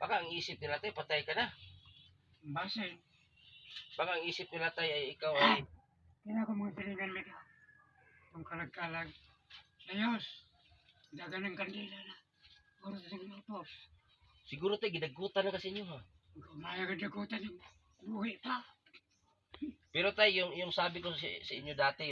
Baka ang isip nila tay, patay ka na. Basin. Baka ang isip nila tay ay ikaw ay... Kaya ko mga tiningan mo itong kalag-kalag. Ayos. Dagan ng kandila na. Puro sa lutos. Siguro tay, gidagutan na kasi inyo ha. Kumaya ka dagutan ng buhi pa. Pero tay, yung sabi ko sa inyo dati,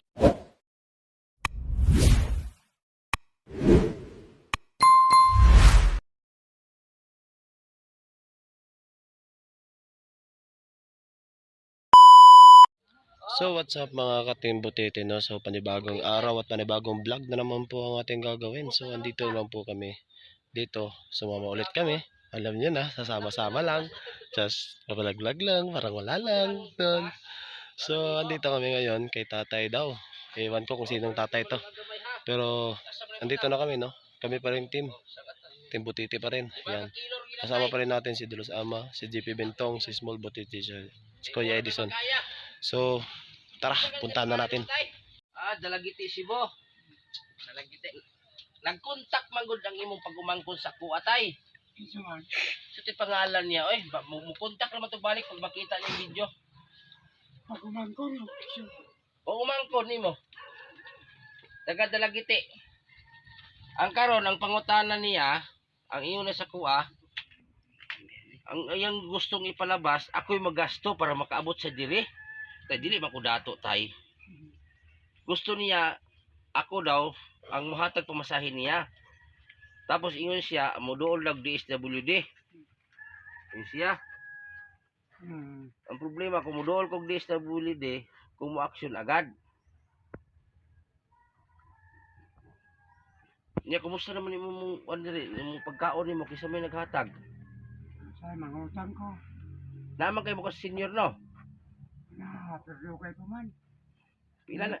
So what's up mga katimbutete, no? So panibagong araw at panibagong vlog na naman po ang ating gagawin. So andito naman po kami dito. Sumama ulit kami. Alam niyo na, sasama-sama lang. Just vlog lang, parang wala lang. Dun. So andito kami ngayon kay tatay daw. Ewan ko kung sinong tatay to. Pero andito na kami, no? Kami pa rin team. Team Butiti pa rin. Yan. Kasama pa rin natin si Dulos Ama, si JP Bentong, si Small Butiti, si Kuya Edison. So tara, puntahan na natin. Dalagiti Sibo. Dalagiti. Nagkontak magud ang imong pagumangkon sa kuatay. Isuan. Sa ti pangalan niya, oy, mukontak naman to balik pag makita niyo yung video. Pagumangkon mo. O umangkon nimo. Taga Dalagiti. Ang karon ang pangutana niya, ang iyo na sa kuha, ang yang gustong ipalabas, ako'y magasto para makaabot sa diri. Tay dili man ko dato tay. Gusto niya ako daw ang muhatag pamasahin niya. Tapos ingon siya moduol lag DSWD. Ingon siya. Ang problema kung moduol kog DSWD, kung mo action agad. Niya kumusta naman imong imong pagkaon nimo kisa may naghatag? Sa mangutang ko. Naman kay mo ka senior no. Pero kay pa man. Pila na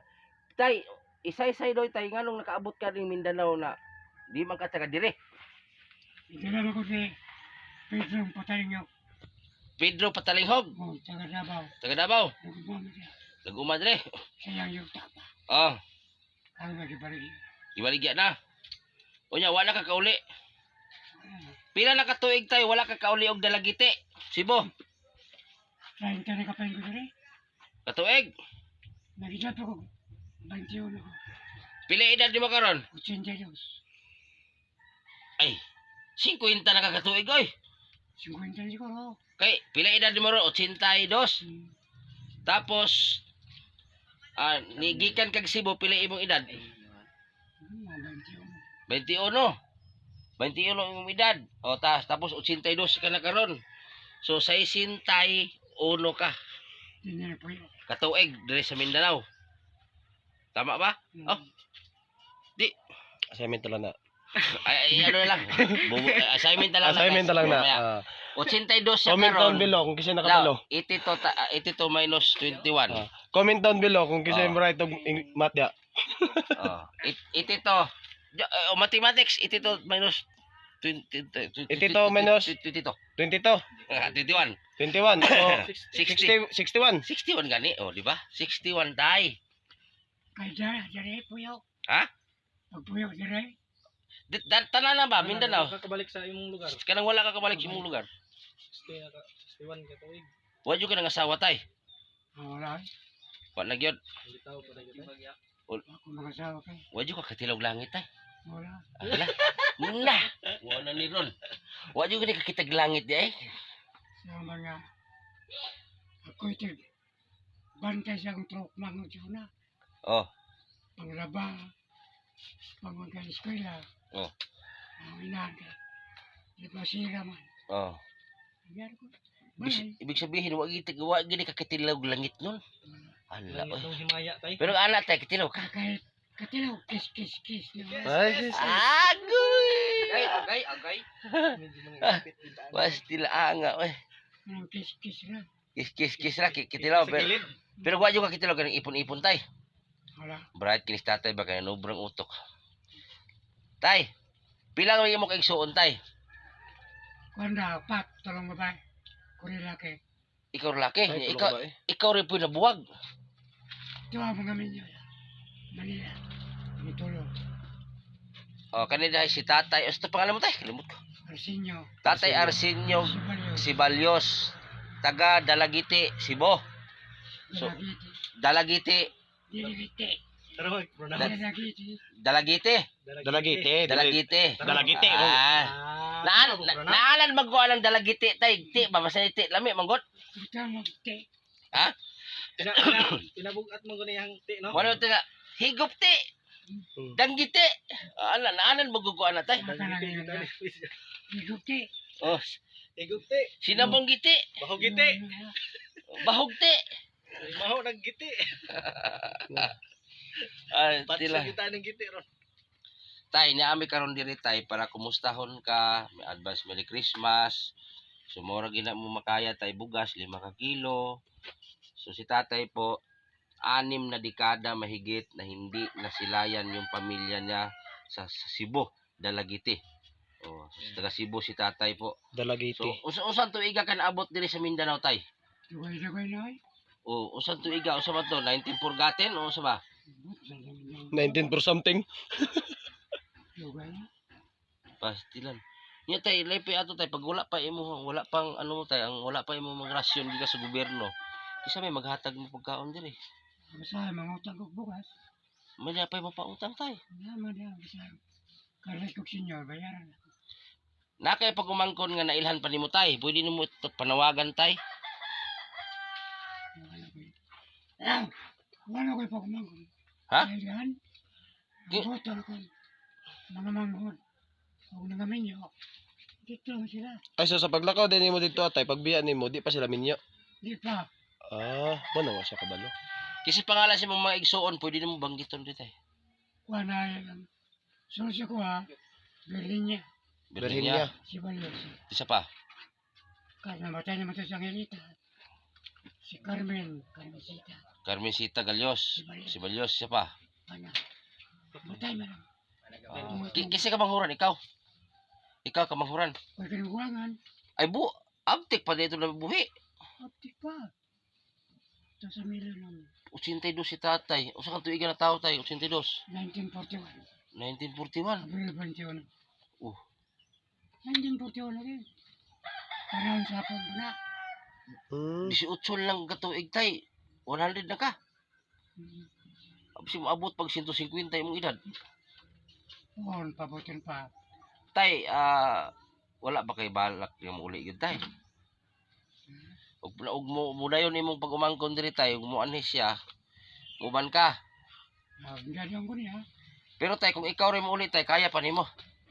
tay, isa-isay doy tay nganong nakaabot ka ning Mindanao na di man ka taga dire. Itinan ako si Pedro Patalingaw. Pedro Patalinghog, Oh, taga Davao. taga Davao. Nagumama siya. Naguma dire. Sayang yung tapa. Oh, Ang nagibalik. ibaligya na. Unya wala ka kauli. Pila na ka tuig tay wala ka kauli og Dalagiti. Sibo, 30 na kapain ko diri. katuig. Nagidap ako. 21 ako. Pila edad nimo karon? 82. Ay, 50 na ka katuig oy. 50 siguro. Kay pila edad nimo ron? 82. Tapos nigikan kag Cebu pila imong edad? 21. 21. 21 imong edad. O tapos 82 ka na karon. So 61 ka Hindi na po yun. katuig dire sa Mindanao. Tama ba? Oh, di Assignment lang na. ay ano na lang. Assignment na lang. Assignment guys. lang na. Mamaya. 82 siya Comment down karon. below kung kasi nakabalo. 82 minus 21. Comment down below kung kasi Ah. mo right og math ya. Oh, 82. Mathematics 82 minus 22 82 minus 22. 22, 21. 21. So 60. 61. 61 gani, oh, di ba? 61 tay. Kaya diri puyo. Ha? Pagpuyo diri. Tanan na ba Mindanao? Kakabalik sa imong lugar. Kanang wala ka kabalik sa imong lugar. 61 ka tuig. Wa jud ka nang asawa tay. Wala. Wa na gyud. Hindi tao pa dagiti. Ako mag-asawa kay. Wa jud ka katilog langit tay. Wala. Ala. Na. Wa na ni ron. Wa jud ka kitag langit di ay. Sa mga ako ito bantay siyang truk mga na. Oh. Panglaba. Pangmagka-eskwela. Oh. Inaga. Di ba sila man. Oh. Yan ko. Balay. Ibig sabihin wa gid ka katilog langit nun. Ala. Langit ng himaya tay. Pero anak tay katilog ka. Kahit katilaw, kis. Ay, Agoy. Agay. Medyo mangipit din taan. Pasti laanga oy. Ang kis na. Kis ra kitilaw Sa pero gilid. pero wa jud ka kitilaw kanang ipon-ipon tay. Wala. Bright kinis tatay ba kaya nubrang utok. Tay. Pila nga imo kay suon tay? Kuanda, pat, tolong babae. Kuri laki. Ikaw laki, Ay, ikaw ba eh? ikaw rin po nabuwag. Ito ang mga minyo. Manila. Itulo. Oh, kanina si tatay. Ano pangalan mo tay? Kalimut ko. Arsenio. Tatay Arsenio Sibalyo. Sibalyos, taga Dalagiti, Cebu. So, Dalagiti. Dalagiti, Dilagiti. Pero mag-pronounce. Dalagiti. Dalagiti, Dalagiti. Dalagiti. Dalagiti. Ah. Naalan magkuha ng Dalagiti, tay. Ti, babasa ni ti. Lami, manggot. Ito magti. Ha? Pinabugat mo gani ang ti, no? Wala ito nga. Higop ti. Danggiti. Naalan magkuha na, tay. Higuti. Oh, Igupti. sinabong giti. Bahog giti. Bahog ti. Mahog ng giti. Tila. Patsa kita ng giti ron. Tay, niami karon diri tay para kumustahon ka, may advance Merry Christmas. Sumura gina mo makaya tay bugas 5 ka kilo. So si tatay po 6 na dekada mahigit na hindi nasilayan yung pamilya niya sa Cebu, Dalagiti. Oh, sa taga Cebu si tatay po. Dalagiti. So usan tuiga kan abot diri sa Mindanao tay? Dugay-dugay na ay. Oh, usan tuiga usa ba to? 19 purgaten o usa ba? 19 for something. Dugay na. Pastilan. Nya tay lepe ato tay pag wala pa imo wala pang ano mo tay ang wala pa imo mga rasyon giga sa gobyerno. Isa may maghatag mo pagkaon diri. Basta mangutang kog bukas. May na pa mo pautang tay. Naman yan. Basta karas kog senyor, bayaran ako. Nakay pag umangkon nga nailhan pa nimo tay, pwede nimo ito panawagan tay. Wala ko'y pagmangkon. Ha? Kailan? Di- Botol ko. Mga manghod. Huwag na namin yun. Dito lang sila. Ay, so sa paglakaw din mo dito atay, pagbiya nimo di pa sila minyo. Di pa. Ano nga siya kabalo. Kasi pangalan sa mga igsuon, pwede nimo banggiton dito tay. Wala yan. Susi ko ha. Berlinya. Berlinya. Si Balyos. Isa pa. Kahit namatay naman ito sa Angelita. Si Carmen. Carmencita. Carmencita Galyos, si Balyos, isa pa. Ano? Matay man. Kasi ka manghuran ikaw. Ikaw ka manghuran. Huwag kinukulangan. Ay abtik pa dito na buhi. Optik pa. Ito sa milo ng 82 si tatay. Usa kan tuiga na tao tay, 82. 1941. 1941. Abril 21. Uh. 1941 lagi. Parang sa hapon mo na. 18 lang katuig tay. 100 na ka. Absi mo abot pag 150 imong edad. Oo, pabutin pa. Tay, wala ba kay balak nga mauli gyud tay? Ug mo dayon imong pag umangkon diri tay, ug mo anhi siya. Muban ka. Ganyan ko niya. Pero tay kung ikaw rin mo uli tay, kaya pa nimo.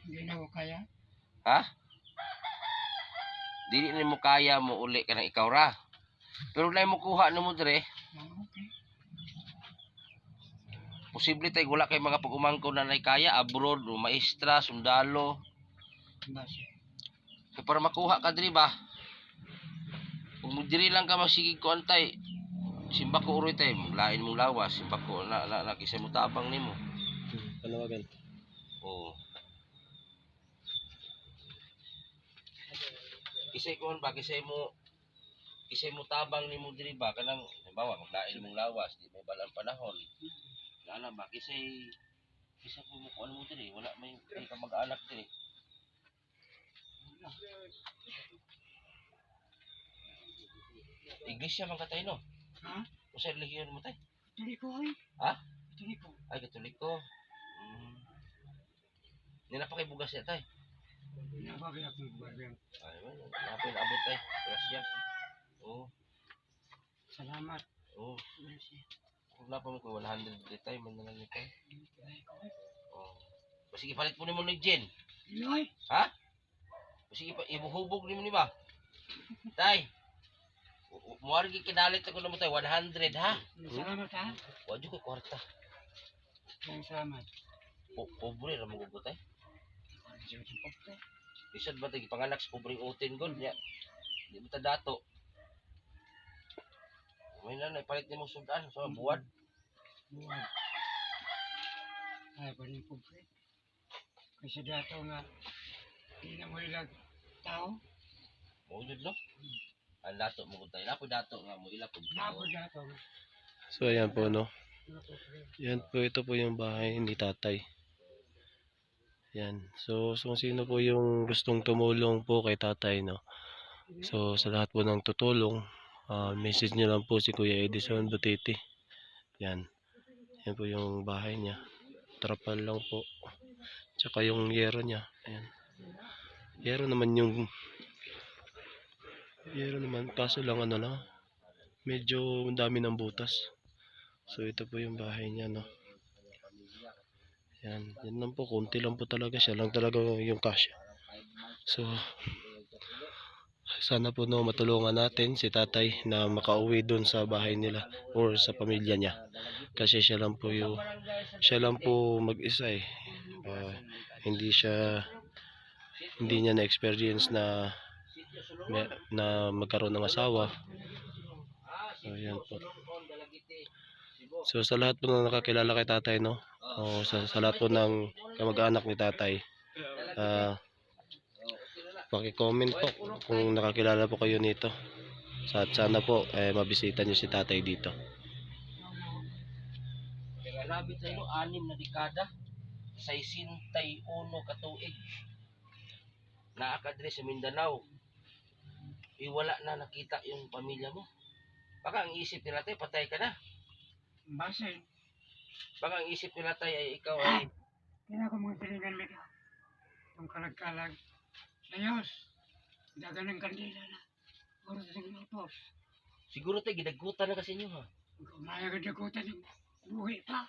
Hindi na ko kaya. Ha? Dili na mo kaya mo uli ka ng ikaw ra. Pero na mo kuha na mo dire, Okay. posible tay wala kay mga pag-umangkon na nay kaya abroad o maestra, sundalo. Base. Kaya para makuha ka diri ba? Kung diri lang ka masigig ko antay, simba ko uroy tay, lain mong lawas, simba ko na kisay mo tabang nimo. Panawagan. Oo. Kisay ko ba kisay mo tabang nimo diri ba kanang halimbawa kung lain mong lawas, di may balang panahon. Alam ba kisay ko mo kuan mo diri, wala may ka mag-anak diri. Iglesia man katay no? Ha? Usa relihiyon mo tay? Katoliko ay. Ha? Katoliko. Ay Katoliko. Nila pa kay bugas ya tay. Nabagay akong buwan. Ay man, napay abot tay. Gracias. Oh, Salamat. oh. Kung na pa mo ko 100 di tay man na lang tay. Oh. Sige palit mo nimo ni Jen. Iloy. Ha? Sige pa ibuhubog nimo ni ba? Tay. Muari gi kinalit ako nimo tay 100 ha. Salamat ha. Wa jud ko kwarta. Salamat. Pobre ra mo ko tay. Isod ba tay panganak sa pobreng utin gud nya. Di mo ta dato. May na palit nimo sudan so buwan. Buwan. Ay, panin po pre. Kasi dato nga, hindi na mo ilag tao. Mo jud no. Ang dato mo gud tay. Napo dato nga mo ila pud. Nabo dato. So ayan po no. Ano po pre? Yan po, ito po yung bahay ni tatay. Yan. So kung sino po yung gustong tumulong po kay tatay, no? So sa lahat po ng tutulong, message nyo lang po si Kuya Edison Butiti. Yan. Yan po yung bahay niya. Trapal lang po. Tsaka yung yero niya. Ayan. Yero naman, kaso lang ano na, medyo dami ng butas. So ito po yung bahay niya, no. Yan, yan lang po, konti lang po talaga, siya lang talaga yung kasya. So sana po no matulungan natin si tatay na makauwi doon sa bahay nila or sa pamilya niya. Kasi siya lang po mag-isa eh. Hindi niya na-experience na magkaroon ng asawa. So, yan po. So, sa lahat po na nakakilala kay tatay, no? O sa lahat po ng kamag-anak ni tatay, paki-comment po kung nakakilala po kayo nito. Sana po, mabisita nyo si tatay dito. Grabe tayo, 6 na dekada, 61 katuig. Naakadre sa Mindanao. Wala na nakita yung pamilya mo. Baka ang isip nila tayo, patay ka na. Basin. Baka ang isip nila tayo ay ikaw ay Kaya ko mga silingan may yung kalag-kalag. Diyos, dagan ng kandila na. Oras sa utos. siguro tayo gidagutan na kasi inyo ha. Umaya ka dagutan ng buhi pa.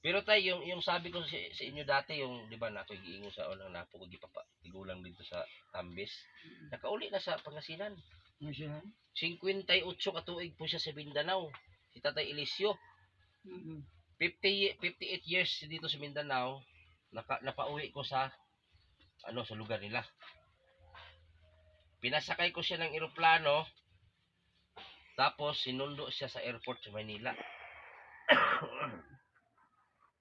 Pero tayo yung sabi ko sa inyo dati yung di ba nato giingon sa unang napo ko gipapa tigulang dito sa Tambis. Nakauli na sa Pangasinan. Ano siya? 58 katuig po siya sa Mindanao. Si Tatay Eliseo. Mm-hmm. 58 years dito sa Mindanao. Napauwi ko sa sa lugar nila. Pinasakay ko siya ng eroplano. Tapos sinundo siya sa airport sa Manila.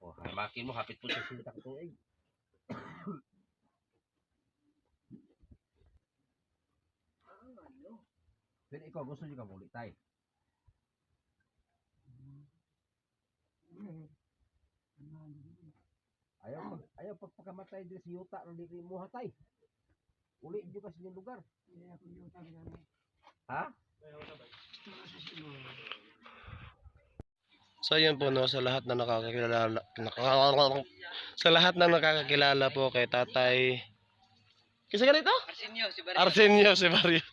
Hamakin mo, hapit po sa sinta katuig. Pero ikaw, gusto nyo ka muli tayo? Ayaw pagpakamatay din si Yuta ng di mo hatay. Uli nyo kasi yung lugar. Ha? So yun po no, sa lahat na nakakakilala po kay tatay. Kisa ganito? Arsenio si Barrios.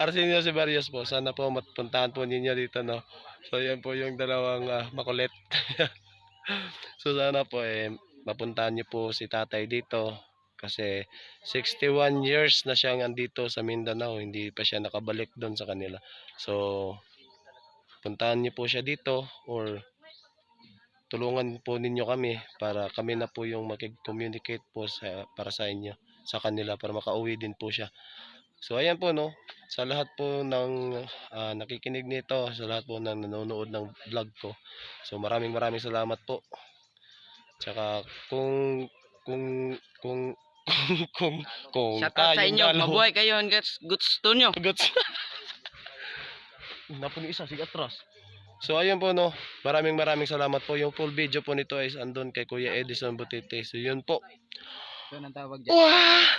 Arsenio si Barrios po. Sana po mapuntahan po ninyo dito, no. So yan po yung dalawang makulit. So sana po mapuntahan niyo po si tatay dito kasi 61 years na siyang andito sa Mindanao, hindi pa siya nakabalik doon sa kanila. So puntahan niyo po siya dito or tulungan po ninyo kami para kami na po yung makig-communicate po para sa inyo, sa kanila para makauwi din po siya. So ayan po no, sa lahat po ng nakikinig nito, sa lahat po ng nanonood ng vlog ko. So maraming salamat po. Tsaka kung Shout out sa inyo, mabuhay kayo hanggang gusto nyo. Napun isa sige atras. So ayun po no, maraming salamat po. Yung full video po nito is andun kay Kuya Edison Butiti. So yun po. Ito ang tawag dyan. Wow!